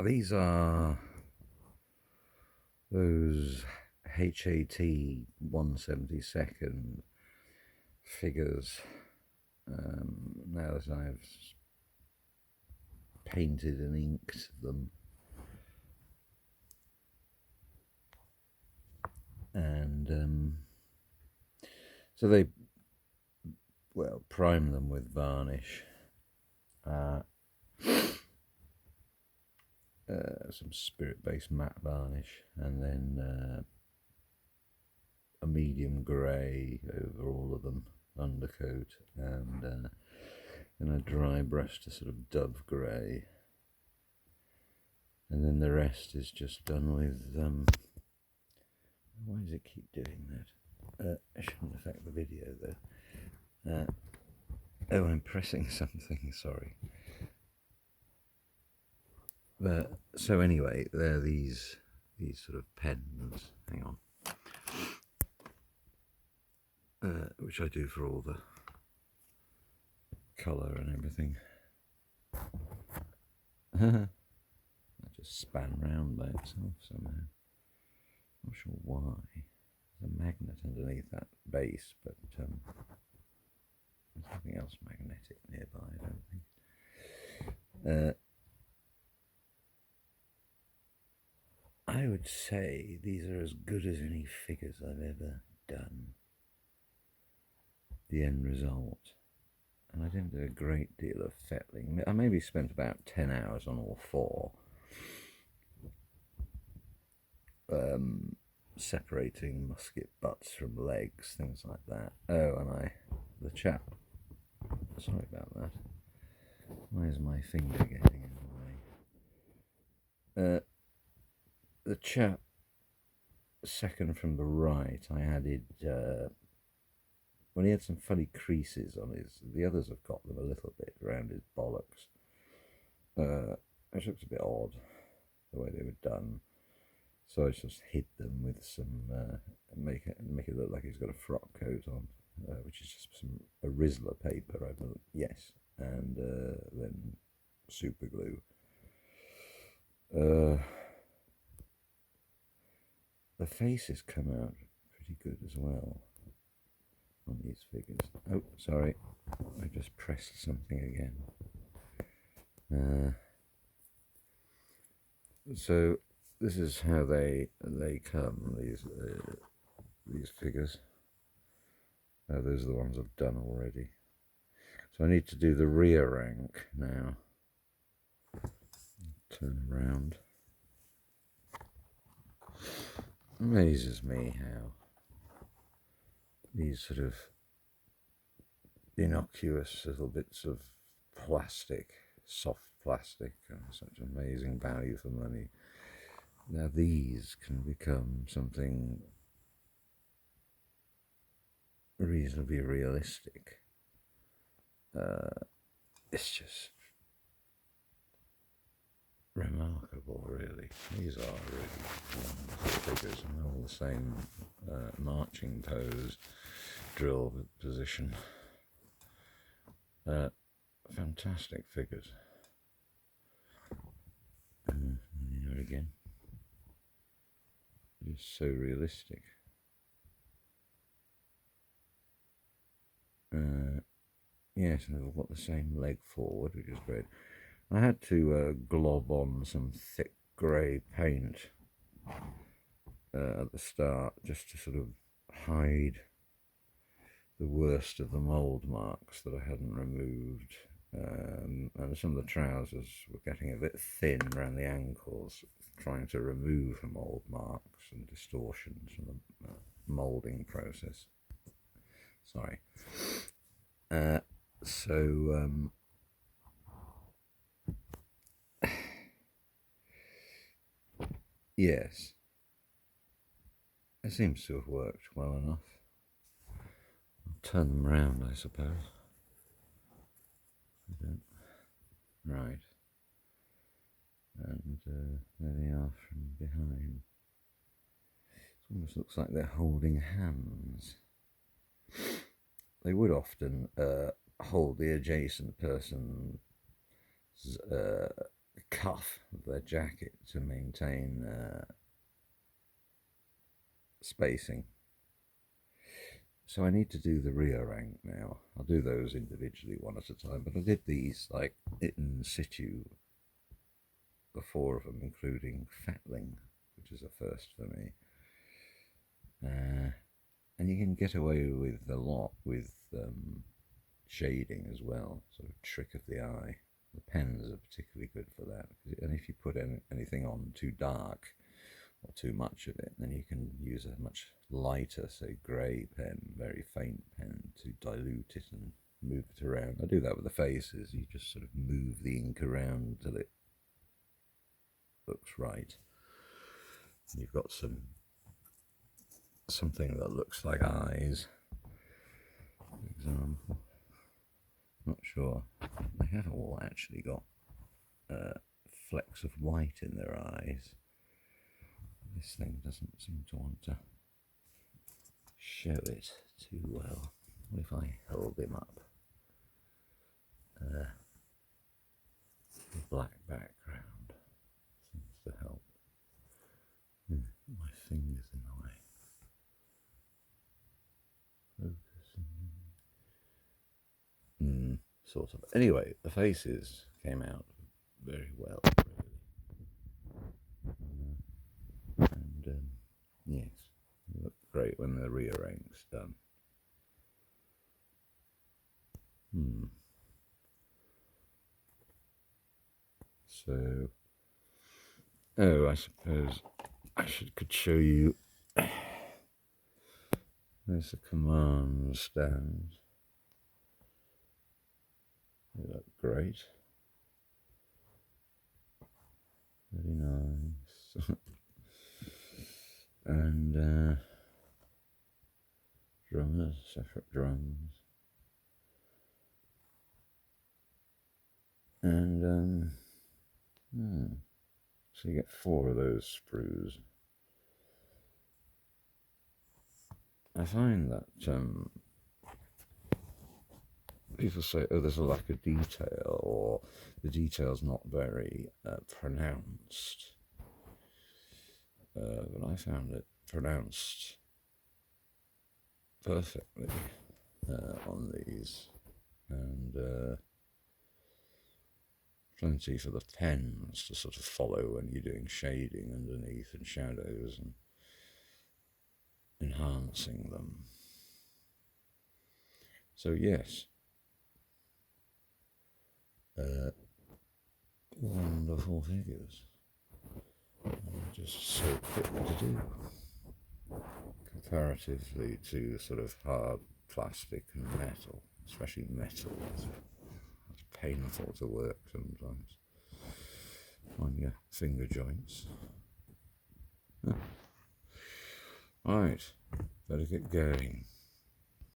These are those HAT 1/72 figures. Now that I've painted and inked them, and so they prime them with varnish, some spirit-based matte varnish, and then a medium grey over all of them, undercoat, and a dry brush to sort of dove grey, and then the rest is just done with why does it keep doing that? It shouldn't affect the video though. Oh, I'm pressing something, sorry. But so anyway, they're these sort of pens, hang on, which I do for all the colour and everything. That just span round by itself somehow. Not sure why. There's a magnet underneath that base, but there's nothing else magnetic nearby, I don't think. I would say these are as good as any figures I've ever done. The end result. And I didn't do a great deal of fettling. I maybe spent about 10 hours on all four. Separating musket butts from legs, things like that. Oh, and the chap, sorry about that. Why is my finger getting in the way? The chap, second from the right, I added, when he had some funny creases on the others have got them a little bit around his bollocks. Which looks a bit odd, the way they were done. So I just hid them with some, make it look like he's got a frock coat on, which is just a Rizzler paper, I believe, yes, and then super glue. The faces come out pretty good as well on these figures. Oh, sorry, I just pressed something again. So this is how they come, these figures. Those are the ones I've done already. So I need to do the rear rank now. Turn around. Amazes me how these sort of innocuous little bits of plastic, soft plastic, such amazing value for money. Now these can become something reasonably realistic. It's just remarkable, really. These are really wonderful figures, and all the same marching pose, drill position. Fantastic figures. Here again. It's so realistic. Yes, and they've got the same leg forward, which is great. I had to glob on some thick grey paint at the start, just to sort of hide the worst of the mould marks that I hadn't removed. And some of the trousers were getting a bit thin around the ankles, trying to remove the mould marks and distortions from the moulding process. Sorry. Yes, it seems to have worked well enough. I'll turn them round, I suppose. Right. And there they are from behind. It almost looks like they're holding hands. They would often hold the adjacent person's cuff of their jacket to maintain spacing. So I need to do the rear rank now. I'll do those individually one at a time, but I did these like in situ, the 4 of them, including Fatling, which is a first for me. And you can get away with a lot with shading as well, sort of trick of the eye. The pens are particularly good for that, and if you put anything on too dark or too much of it, then you can use a much lighter, say grey pen, very faint pen, to dilute it and move it around. I do that with the faces. You just sort of move the ink around till it looks right. And you've got something that looks like eyes, for example. Not sure. They have all actually got flecks of white in their eyes. This thing doesn't seem to want to show it too well. What if I held him up? The black background seems to help. My finger's in the way. Focusing. Sort of. Anyway, the faces came out very well, really. And yes, they look great when the rear rank's done. So, I suppose I could show you. There's the command stand. They look great. Very nice. And drummers, separate drums. And so you get 4 of those sprues. I find that people say, oh, there's a lack of detail, or the detail's not very pronounced. But I found it pronounced perfectly on these, and plenty for the pens to sort of follow when you're doing shading underneath and shadows and enhancing them. So yes, wonderful figures. Just so quick to do, comparatively to sort of hard plastic and metal, especially metal. It's painful to work sometimes on your finger joints. Right, better get going.